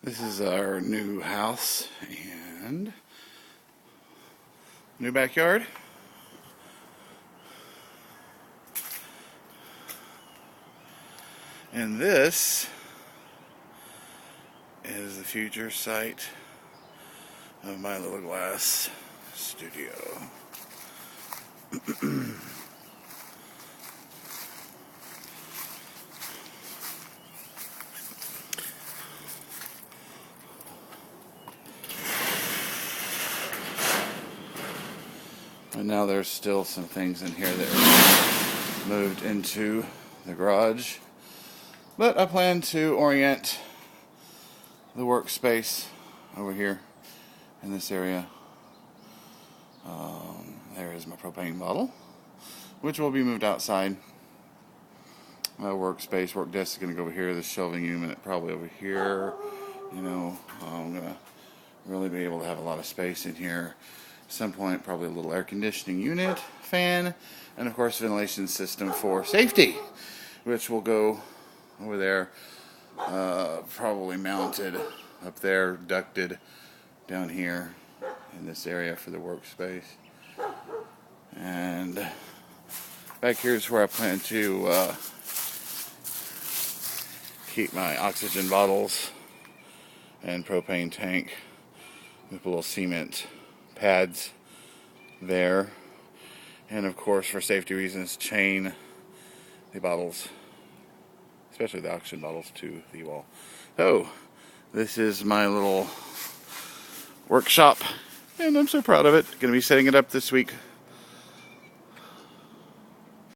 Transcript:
This is our new house and new backyard. And this is the future site of my little glass studio. And now there's still some things in here that are moved into the garage. But I plan to orient the workspace over here in this area. There is my propane bottle, which will be moved outside. My workspace, work desk is going to go over here. The shelving unit probably over here. You know, I'm going to really be able to have a lot of space in here. At some point, probably a little air conditioning unit, fan, and of course ventilation system for safety, which will go over there, probably mounted up there, ducted down here in this area for the workspace. And back here is where I plan to keep my oxygen bottles and propane tank with little cement pads there. And of course, for safety reasons, chain the bottles, especially the oxygen bottles, to the wall. So, this is my little workshop, and I'm so proud of it. Going to be setting it up this week.